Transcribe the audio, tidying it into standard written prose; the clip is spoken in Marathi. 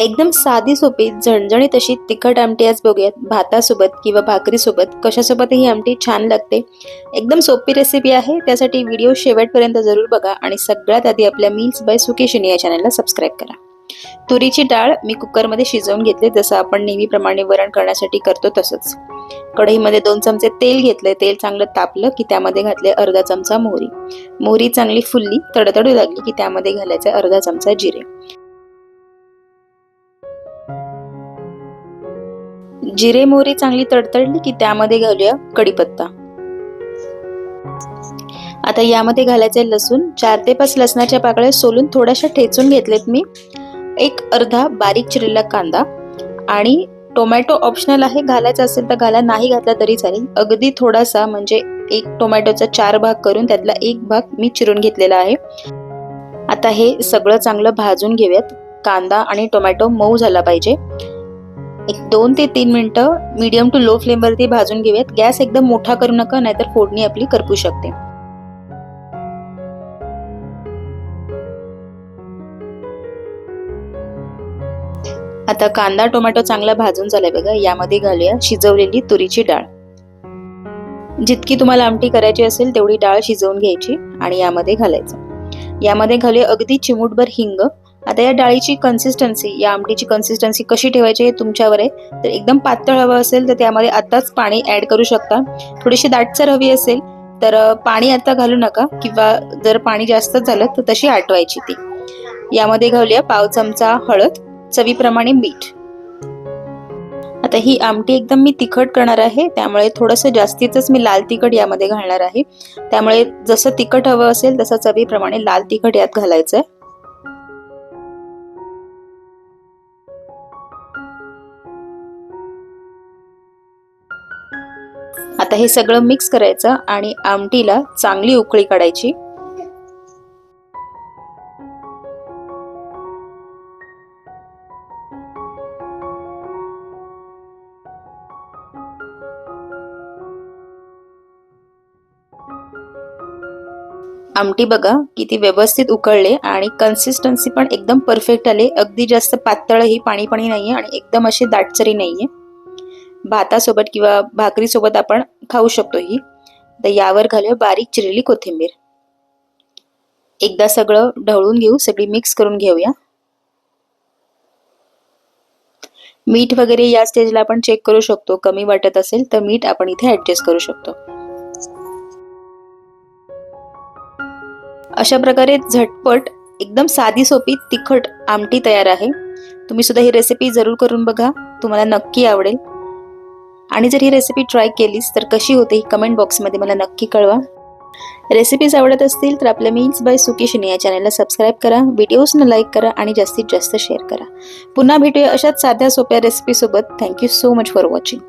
एकदम साधी सोपी झणझणीत अशी तिखट आमटी आज बघूयात. भातासोबत किंवा भाकरीसोबत कशासोबत ही आमटी छान लागते. एकदम सोपी रेसिपी आहे. त्यासाठी व्हिडिओ शेवटपर्यंत जरूर बघा आणि सगळ्यात आधी आपल्या मील्स बाय सुकेशिनी या चॅनलला सबस्क्राईब करा. तुरीची डाळ मी कुकरमध्ये शिजवून घेतले, जसं आपण नेहमीप्रमाणे वरण करण्यासाठी करतो तसंच. कढईमध्ये 2 चमचे तेल घेतले. तेल चांगलं तापलं की त्यामध्ये घातले अर्धा चमचा मोहरी. मोहरी चांगली फुलली, तडतडू लागली की त्यामध्ये घालायचे अर्धा चमचा जिरे. जिरे मोहरी चांगली तडतडली की त्यामध्ये घालूया कढीपत्ता. आता यामध्ये घालायचे लसूण. 4 ते 5 लसणाच्या पाकळ्या सोलून थोड्याशा ठेचून घेतलेत मी. एक अर्धा बारीक चिरलेला कांदा आणि टोमॅटो ऑप्शनल आहे, घालायचा असेल तर घाला, नाही घातला तरी चालेल. अगदी थोडासा म्हणजे एक टोमॅटोचा 4 भाग करून त्यातला एक भाग मी चिरून घेतलेला आहे. आता हे सगळं चांगलं भाजून घेऊयात. कांदा आणि टोमॅटो मऊ झाला पाहिजे. एक 2 ते 3 मिनिटं मीडियम टू लो फ्लेम वरती भाजून घेऊयात. गॅस एकदम मोठा करू नका, नाहीतर फोडणी आपली करपू शकते. आता कांदा टोमॅटो चांगला भाजून झालाय बघा. यामध्ये घालूया शिजवलेली तुरीची डाळ. जितकी तुम्हाला आमटी करायची असेल तेवढी डाळ शिजवून घ्यायची आणि यामध्ये घालायचं. यामध्ये घालूया अगदी चिमूटभर हिंग. आता या डाळीची कन्सिस्टन्सी, या आमटीची कन्सिस्टन्सी कशी ठेवायची हे तुमच्यावर आहे. तर एकदम पातळ हवं असेल तर त्यामध्ये आताच पाणी ऍड करू शकता. थोडीशी दाटसर हवी असेल तर पाणी आता घालू नका, किंवा जर पाणी जास्त झालं तर तशी आटवायची ती. यामध्ये घालूया पाव चमचा हळद, चवीप्रमाणे मीठ. आता ही आमटी एकदम मी तिखट करणार आहे, त्यामुळे थोडंसं जास्तीच मी लाल तिखट यामध्ये घालणार आहे. त्यामुळे जसं तिखट हवं असेल तसं चवीप्रमाणे लाल तिखट यात घालायचंय. आता हे सगळं मिक्स करायचं आणि आमटीला चांगली उकळी काढायची. आमटी बघा किती व्यवस्थित उकळले आणि कन्सिस्टन्सी पण एकदम परफेक्ट आले. अगदी जास्त पातळही पाणी पाणी नाहीये आणि एकदम अशी दाटसरी नाहीये. भातासोबत किंवा भाकरीसोबत आपण खाऊ शकतो ही. तर यावर घालूया बारीक चिरलेली कोथिंबीर. एकदा सगळं ढवळून घेऊ, सगळी मिक्स करून घेऊया. मीठ वगैरे या स्टेजला आपण चेक करू शकतो. कमी वाटत असेल तर मीठ आपण इथे ऍडजस्ट करू शकतो. अशा प्रकारे झटपट एकदम साधी सोपी तिखट आमटी तयार आहे. तुम्ही सुद्धा ही रेसिपी जरूर करून बघा, तुम्हाला नक्की आवडेल. आणि जर ही रेसिपी ट्राय केलीस तर कशी होते ही कमेंट बॉक्समध्ये मला नक्की कळवा. रेसिपीज आवडत असतील तर आपल्या मील्स बाय सुकेशिनी या चॅनलला सबस्क्राईब करा, व्हिडिओजना लाईक करा आणि जास्तीत जास्त शेअर करा. पुन्हा भेटूया अशाच साध्या सोप्या रेसिपी सोबत. Thank you so much for watching.